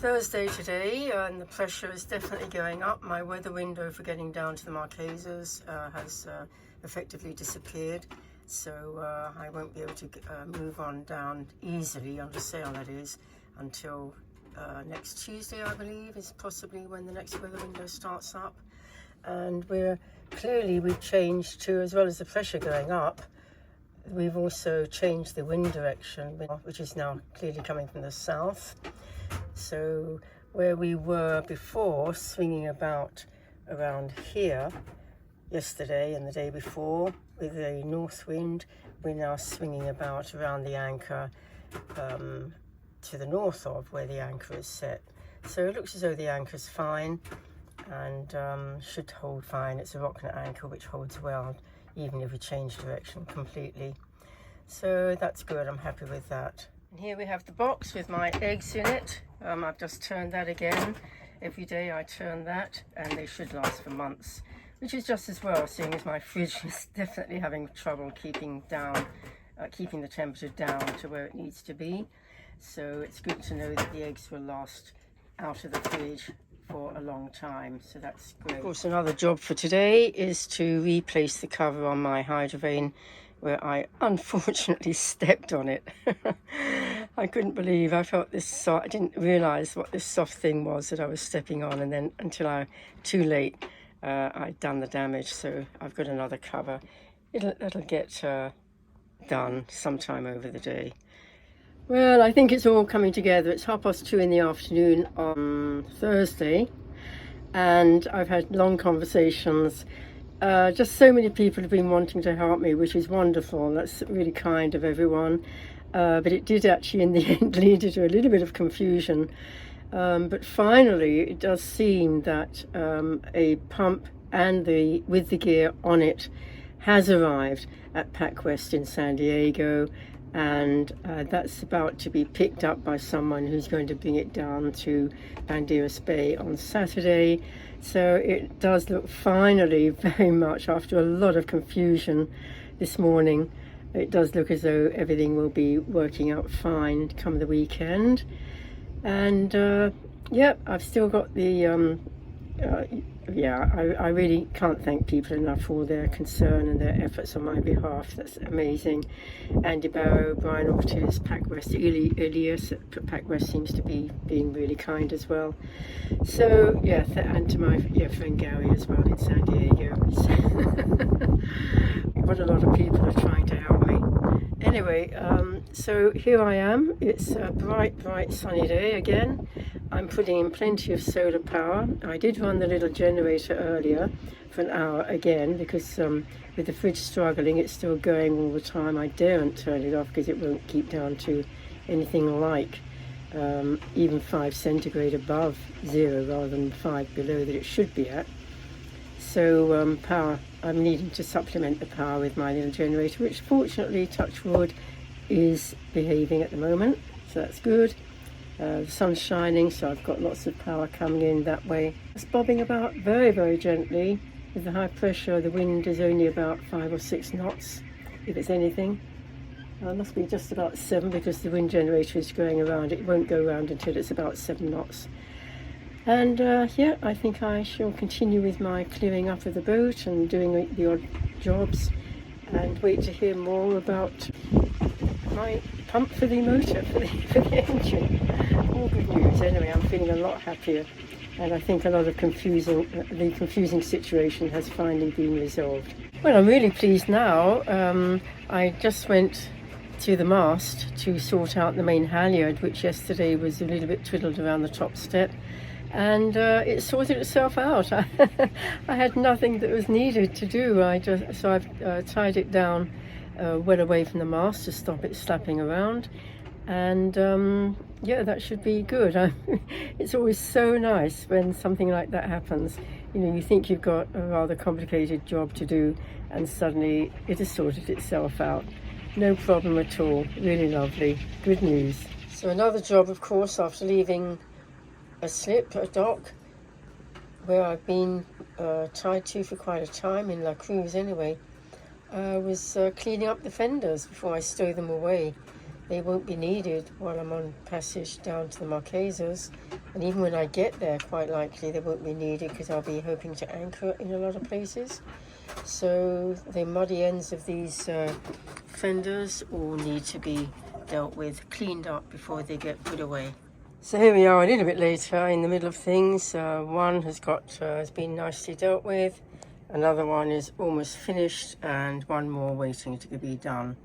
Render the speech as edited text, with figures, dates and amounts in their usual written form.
Thursday today, and the pressure is definitely going up. My weather window for getting down to the Marquesas has effectively disappeared, so I won't be able to move on down easily on the sail, that is, until next Tuesday, I believe, is possibly when the next weather window starts up. And we've changed to, as well as the pressure going up, we've also changed the wind direction, which is now clearly coming from the south. So where we were before swinging about around here yesterday and the day before with a north wind, we're now swinging about around the anchor to the north of where the anchor is set. So it looks as though the anchor's fine and should hold fine. It's a rocknet anchor which holds well even if we change direction completely. So that's good, I'm happy with that. And here we have the box with my eggs in it. I've just turned that again. Every day I turn that and they should last for months, which is just as well, seeing as my fridge is definitely having trouble keeping the temperature down to where it needs to be. So it's good to know that the eggs will last out of the fridge for a long time, so that's great. Of course, another job for today is to replace the cover on my hydrovane where I unfortunately stepped on it. I couldn't believe, I didn't realise what this soft thing was that I was stepping on, and then too late, I'd done the damage. So I've got another cover. It'll get done sometime over the day. Well, I think it's all coming together. It's 2:30 in the afternoon on Thursday, and I've had long conversations. Just so many people have been wanting to help me, which is wonderful. That's really kind of everyone. But it did actually in the end lead to a little bit of confusion. But finally, it does seem that a pump and with the gear on it has arrived at PacWest in San Diego. And that's about to be picked up by someone who's going to bring it down to Banderas Bay on Saturday. So it does look finally, very much after a lot of confusion this morning, it does look as though everything will be working out fine come the weekend. And I've still got the I really can't thank people enough for their concern and their efforts on my behalf. That's amazing. Andy Barrow, Brian Ortiz, PacWest, Elias at PacWest seems to be being really kind as well. So and to my friend Gary as well in San Diego. What a lot of people are trying to help me. Anyway, so here I am. It's a bright sunny day again. I'm putting in plenty of solar power. I did run the little generator earlier for an hour again because with the fridge struggling, it's still going all the time. I daren't turn it off because it won't keep down to anything like even 5 centigrade above 0 rather than 5 below that it should be at. So power, I'm needing to supplement the power with my little generator, which fortunately, touch wood, is behaving at the moment, so that's good. The sun's shining, so I've got lots of power coming in that way. It's bobbing about very, very gently. With the high pressure, the wind is only about 5 or 6 knots, if it's anything. It must be just about 7 because the wind generator is going around. It won't go around until it's about 7 knots. And I think I shall continue with my clearing up of the boat and doing the odd jobs and wait to hear more about my pump for the motor, for the engine. All good news. Anyway, I'm feeling a lot happier, and I think a lot of the confusing situation has finally been resolved. Well, I'm really pleased now. I just went to the mast to sort out the main halyard, which yesterday was a little bit twiddled around the top step, and it sorted itself out. I had nothing that was needed to do. So I've tied it down well away from the mast to stop it slapping around, and that should be good. It's always so nice when something like that happens. You know, you think you've got a rather complicated job to do, and suddenly it has sorted itself out. No problem at all. Really lovely. Good news. So another job, of course, after leaving a dock where I've been tied to for quite a time, in La Cruz anyway, was cleaning up the fenders before I stow them away. they won't be needed while I'm on passage down to the Marquesas. And even when I get there, quite likely they won't be needed because I'll be hoping to anchor in a lot of places. So the muddy ends of these fenders all need to be dealt with, cleaned up before they get put away. So here we are a little bit later in the middle of things. One has been nicely dealt with, another one is almost finished, and one more waiting to be done.